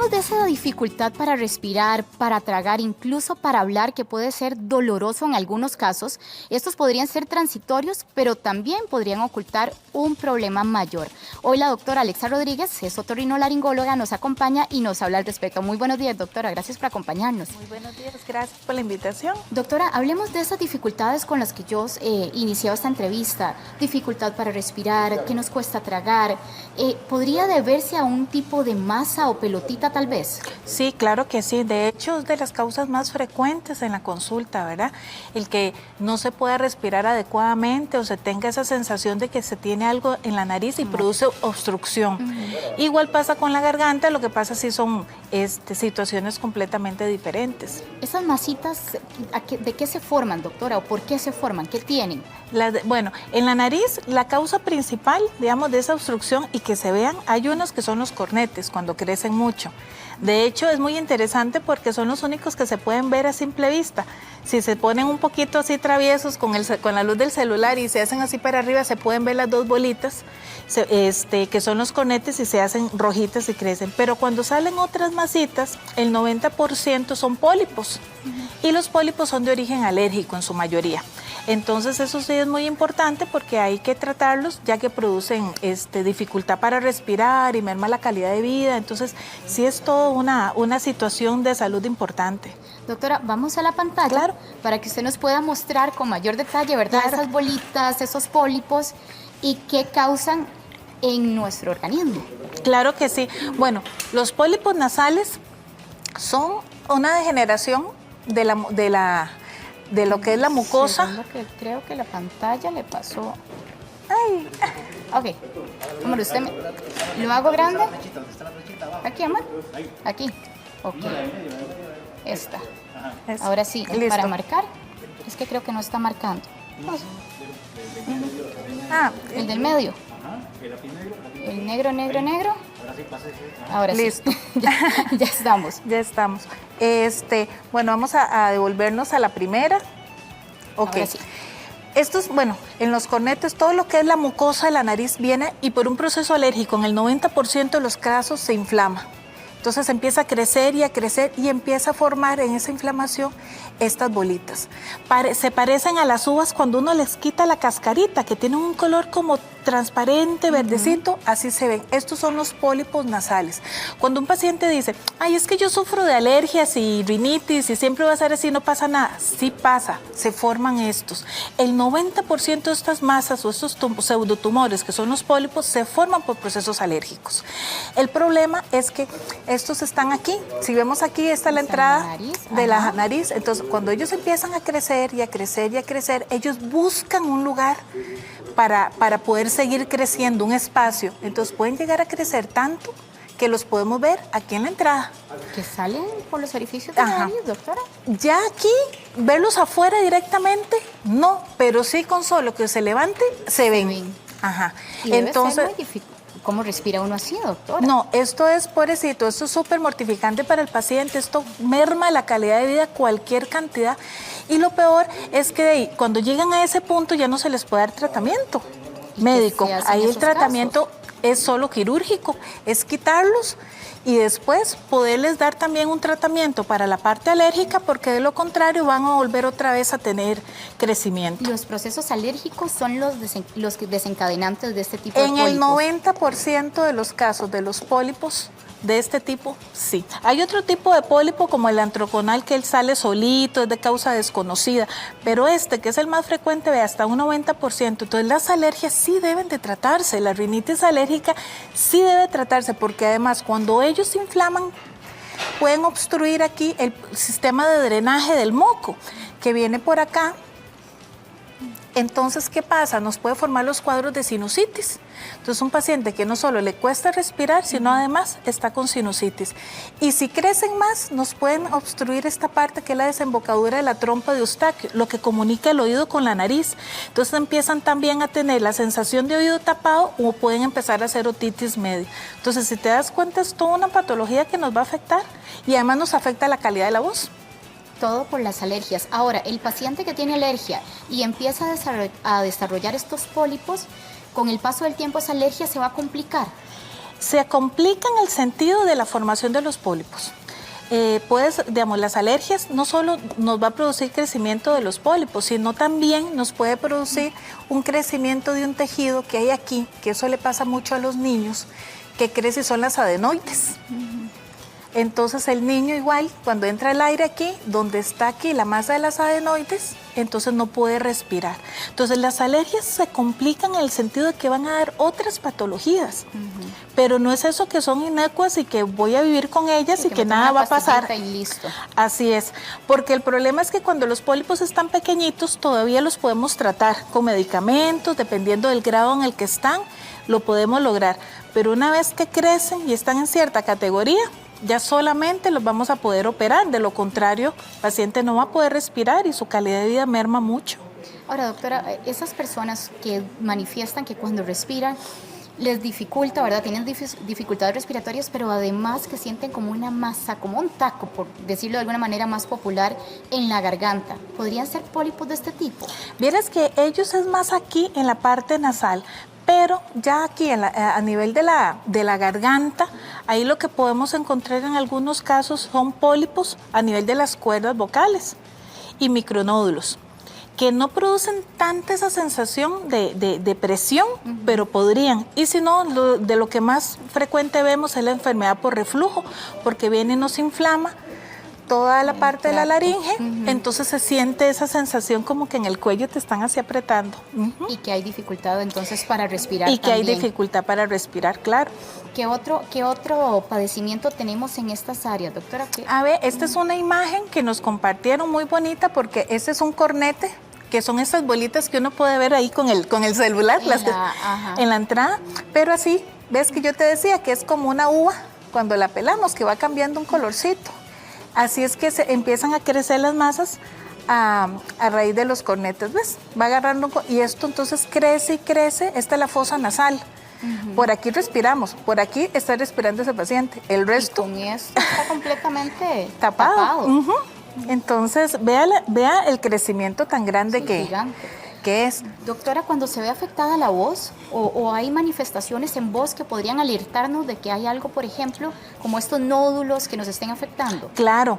hablemos de esa dificultad para respirar, para tragar, incluso para hablar, que puede ser doloroso en algunos casos. Estos podrían ser transitorios, pero también podrían ocultar un problema mayor. Hoy la doctora Alexa Rodríguez, es otorrinolaringóloga, nos acompaña y nos habla al respecto. Muy buenos días, doctora, gracias por acompañarnos. Muy buenos días, gracias por la invitación. Doctora, hablemos de esas dificultades con las que yo iniciaba esta entrevista. Dificultad para respirar, que nos cuesta tragar. ¿Podría deberse a un tipo de masa o pelotita tal vez? Sí, claro que sí. De hecho, es de las causas más frecuentes en la consulta, ¿verdad? El que no se pueda respirar adecuadamente o se tenga esa sensación de que se tiene algo en la nariz y produce obstrucción. Igual pasa con la garganta, lo que pasa sí son situaciones completamente diferentes. ¿Esas masitas de qué se forman, doctora? ¿O por qué se forman? ¿Qué tienen? Bueno, en la nariz, la causa principal, digamos, de esa obstrucción y que se vean, hay unos que son los cornetes, cuando crecen mucho. De hecho, es muy interesante porque son los únicos que se pueden ver a simple vista. Si se ponen un poquito así traviesos con la luz del celular y se hacen así para arriba, se pueden ver las dos bolitas, que son los cornetes, y se hacen rojitas y crecen. Pero cuando salen otras masitas, el 90% son pólipos. Y los pólipos son de origen alérgico en su mayoría. Entonces eso sí es muy importante porque hay que tratarlos, ya que producen dificultad para respirar y merma la calidad de vida. Entonces sí es toda una situación de salud importante. Doctora, vamos a la pantalla, claro, para que usted nos pueda mostrar con mayor detalle, ¿verdad? Claro. Esas bolitas, esos pólipos y qué causan en nuestro organismo. Claro que sí. Bueno, los pólipos nasales son una degeneración de lo que es la mucosa. Segundo, que creo que la pantalla le pasó. Ay. Ok. Amor, usted ¿lo hago grande? Aquí, amor. Aquí. Ok. Esta. Ahora sí, Listo. para marcar. Es que creo que no está marcando. El del medio. El negro, negro, negro. Ahora sí. Listo. ya estamos. Ya estamos. Bueno, vamos a devolvernos a la primera. Ok. Ahora sí. Estos, bueno, en los cornetes, todo lo que es la mucosa de la nariz viene y por un proceso alérgico, en el 90% de los casos se inflama. Entonces empieza a crecer y empieza a formar en esa inflamación estas bolitas. Se parecen a las uvas cuando uno les quita la cascarita, que tienen un color como transparente, verdecito, así se ven. Estos son los pólipos nasales. Cuando un paciente dice, ay, es que yo sufro de alergias y rinitis y siempre va a ser así, no pasa nada. Sí pasa, se forman estos. El 90% de estas masas o estos pseudotumores, que son los pólipos, se forman por procesos alérgicos. El problema es que estos están aquí. Si vemos aquí, está la entrada de la nariz. Entonces, cuando ellos empiezan a crecer y a crecer y a crecer, ellos buscan un lugar para poder seguir creciendo, un espacio. Entonces, pueden llegar a crecer tanto que los podemos ver aquí en la entrada. ¿Que salen por los orificios de la nariz, doctora? Ya aquí, verlos afuera directamente, no, pero sí con solo que se levante, se ven. Ajá. Y entonces, debe ser muy difícil. ¿Cómo respira uno así, doctora? No, esto es, pobrecito, esto es súper mortificante para el paciente, esto merma la calidad de vida cualquier cantidad. Y lo peor es que cuando llegan a ese punto ya no se les puede dar tratamiento médico. Ahí el tratamiento es solo quirúrgico, es quitarlos y después poderles dar también un tratamiento para la parte alérgica, porque de lo contrario van a volver otra vez a tener crecimiento. ¿Los procesos alérgicos son los desencadenantes de este tipo de pólipos? En el 90% de los casos de los pólipos de este tipo, sí. Hay otro tipo de pólipo como el antroconal, que él sale solito, es de causa desconocida, pero que es el más frecuente, ve hasta un 90%. Entonces las alergias sí deben de tratarse, la rinitis alérgica sí debe tratarse, porque además cuando ellos se inflaman pueden obstruir aquí el sistema de drenaje del moco, que viene por acá. Entonces, ¿qué pasa? Nos puede formar los cuadros de sinusitis. Entonces, un paciente que no solo le cuesta respirar, sino además está con sinusitis. Y si crecen más, nos pueden obstruir esta parte que es la desembocadura de la trompa de Eustaquio, lo que comunica el oído con la nariz. Entonces, empiezan también a tener la sensación de oído tapado o pueden empezar a hacer otitis media. Entonces, si te das cuenta, es toda una patología que nos va a afectar y además nos afecta la calidad de la voz. Todo por las alergias. Ahora, el paciente que tiene alergia y empieza a desarrollar estos pólipos, con el paso del tiempo esa alergia se va a complicar. Se complica en el sentido de la formación de los pólipos. Las alergias no solo nos va a producir crecimiento de los pólipos, sino también nos puede producir un crecimiento de un tejido que hay aquí, que eso le pasa mucho a los niños, que crece y son las adenoides. Entonces el niño igual, cuando entra el aire aquí, donde está aquí la masa de las adenoides, entonces no puede respirar. Entonces las alergias se complican en el sentido de que van a dar otras patologías, pero no es eso que son inecuas y que voy a vivir con ellas y que nada va a pasar. Y listo. Así es, porque el problema es que cuando los pólipos están pequeñitos todavía los podemos tratar con medicamentos, dependiendo del grado en el que están, lo podemos lograr. Pero una vez que crecen y están en cierta categoría, ya solamente los vamos a poder operar, de lo contrario, el paciente no va a poder respirar y su calidad de vida merma mucho. Ahora, doctora, esas personas que manifiestan que cuando respiran les dificulta, ¿verdad? Tienen dificultades respiratorias, pero además que sienten como una masa, como un taco, por decirlo de alguna manera más popular, en la garganta. ¿Podrían ser pólipos de este tipo? Vieras que ellos es más aquí en la parte nasal, pero ya aquí a nivel de la garganta, ahí lo que podemos encontrar en algunos casos son pólipos a nivel de las cuerdas vocales y micronódulos, que no producen tanta esa sensación de presión, pero podrían. Y si no, de lo que más frecuente vemos es la enfermedad por reflujo, porque viene y nos inflama toda la parte de la laringe, entonces se siente esa sensación como que en el cuello te están así apretando. Y que hay dificultad entonces para respirar. Y que hay dificultad para respirar, claro. ¿Qué otro padecimiento tenemos en estas áreas, doctora? A ver, esta es una imagen que nos compartieron muy bonita porque este es un cornete, que son estas bolitas que uno puede ver ahí con el celular en la entrada, pero así, ves que yo te decía que es como una uva cuando la pelamos, que va cambiando un colorcito. Así es que se empiezan a crecer las masas a raíz de los cornetes, ¿ves? Va agarrando, y esto entonces crece y crece. Esta es la fosa nasal. Por aquí respiramos, por aquí está respirando ese paciente. El resto... Y con esto está completamente tapado. Entonces, vea el crecimiento tan grande que es. Doctora, cuando se ve afectada la voz o hay manifestaciones en voz que podrían alertarnos de que hay algo, por ejemplo, como estos nódulos que nos estén afectando. Claro,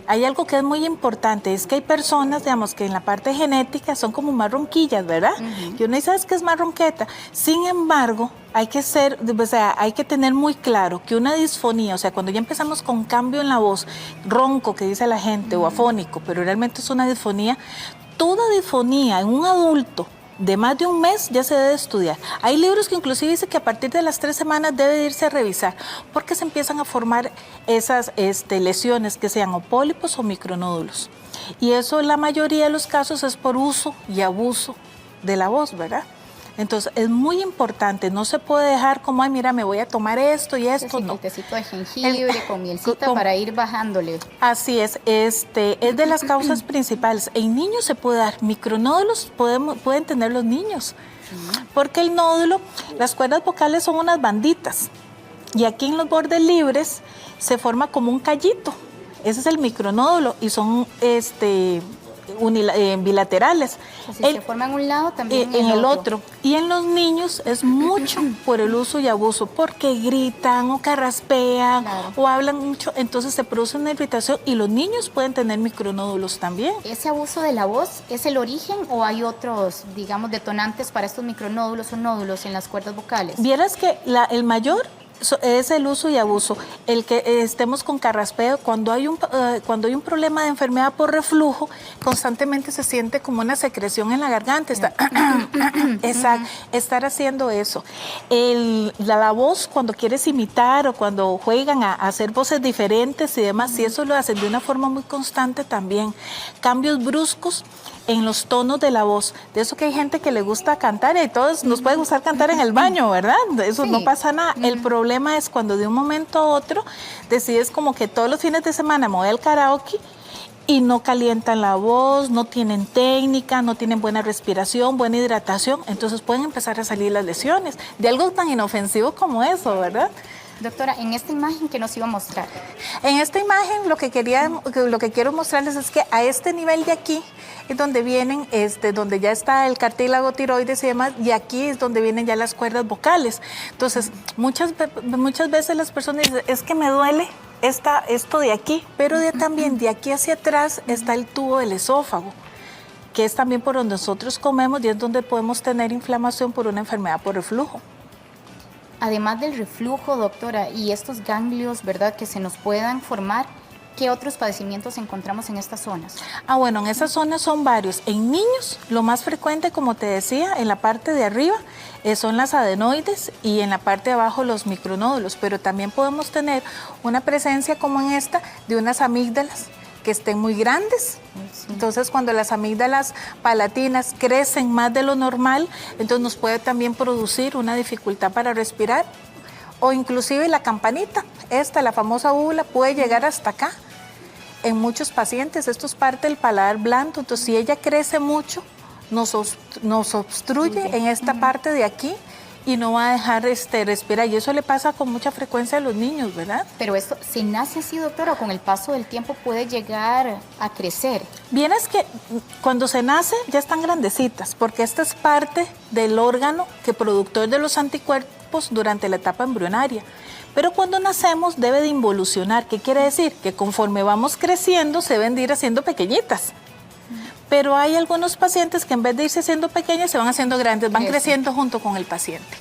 hay algo que es muy importante, es que hay personas, digamos, que en la parte genética son como más ronquillas, ¿verdad? Y uno dice, ¿sabes qué es más ronqueta? Sin embargo, hay que tener muy claro que una disfonía, o sea, cuando ya empezamos con cambio en la voz, ronco que dice la gente, o afónico, pero realmente es una disfonía. Toda disfonía en un adulto de más de un mes ya se debe estudiar. Hay libros que inclusive dicen que a partir de las 3 semanas debe irse a revisar porque se empiezan a formar esas lesiones que sean o pólipos o micronódulos. Y eso en la mayoría de los casos es por uso y abuso de la voz, ¿verdad? Entonces es muy importante, no se puede dejar como, ay, mira, me voy a tomar esto y esto, no. El tecito de jengibre con mielcita para ir bajándole. Así es de las causas principales. En niños se puede dar, micronódulos pueden tener los niños, porque el nódulo, las cuerdas vocales son unas banditas, y aquí en los bordes libres se forma como un callito, ese es el micronódulo, y son bilaterales. Si se forma en un lado, también en el otro. Y en los niños es mucho por el uso y abuso, porque gritan o carraspean o hablan mucho, entonces se produce una irritación y los niños pueden tener micronódulos también. ¿Ese abuso de la voz es el origen o hay otros, digamos, detonantes para estos micronódulos o nódulos en las cuerdas vocales? Vieras que el mayor es el uso y abuso, el que estemos con carraspeo, cuando hay un problema de enfermedad por reflujo, constantemente se siente como una secreción en la garganta, estar haciendo eso. La voz, cuando quieres imitar o cuando juegan a hacer voces diferentes y demás, si eso lo hacen de una forma muy constante también, cambios bruscos en los tonos de la voz, de eso que hay gente que le gusta cantar y a todos nos puede gustar cantar en el baño, ¿verdad? Eso no pasa nada. El problema es cuando de un momento a otro decides como que todos los fines de semana me voy al karaoke y no calientan la voz, no tienen técnica, no tienen buena respiración, buena hidratación, entonces pueden empezar a salir las lesiones de algo tan inofensivo como eso, ¿verdad? Doctora, en esta imagen, ¿qué nos iba a mostrar? En esta imagen lo que quiero mostrarles es que a este nivel de aquí es donde vienen, donde ya está el cartílago tiroides y demás, y aquí es donde vienen ya las cuerdas vocales. Entonces, muchas veces las personas dicen, es que me duele esto de aquí, pero también de aquí hacia atrás está el tubo del esófago, que es también por donde nosotros comemos y es donde podemos tener inflamación por una enfermedad por reflujo. Además del reflujo, doctora, y estos ganglios, ¿verdad?, que se nos puedan formar, ¿qué otros padecimientos encontramos en estas zonas? Bueno, en esas zonas son varios. En niños, lo más frecuente, como te decía, en la parte de arriba son las adenoides y en la parte de abajo los micronódulos, pero también podemos tener una presencia como en esta de unas amígdalas que estén muy grandes. Sí. Entonces, cuando las amígdalas palatinas crecen más de lo normal, entonces nos puede también producir una dificultad para respirar, o inclusive la campanita, la famosa úvula, puede llegar hasta acá. En muchos pacientes esto es parte del paladar blando, entonces si ella crece mucho, nos obstruye en esta parte de aquí y no va a dejar respirar, y eso le pasa con mucha frecuencia a los niños, ¿verdad? Pero esto, ¿se nace así, doctora, o con el paso del tiempo puede llegar a crecer? Bien, es que cuando se nace ya están grandecitas, porque esta es parte del órgano que productor de los anticuerpos durante la etapa embrionaria. Pero cuando nacemos debe de involucionar. ¿Qué quiere decir? Que conforme vamos creciendo se deben de ir haciendo pequeñitas. Pero hay algunos pacientes que en vez de irse haciendo pequeñas se van haciendo grandes, van creciendo junto con el paciente.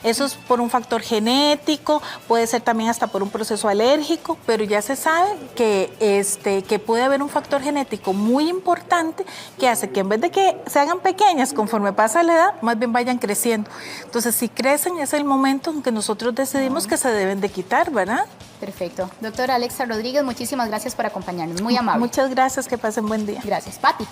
Eso es por un factor genético, puede ser también hasta por un proceso alérgico, pero ya se sabe que puede haber un factor genético muy importante que hace que en vez de que se hagan pequeñas conforme pasa la edad, más bien vayan creciendo. Entonces, si crecen es el momento en que nosotros decidimos que se deben de quitar, ¿verdad? Perfecto. Doctora Alexa Rodríguez, muchísimas gracias por acompañarnos. Muy amable. Muchas gracias, que pasen buen día. Gracias. Pati.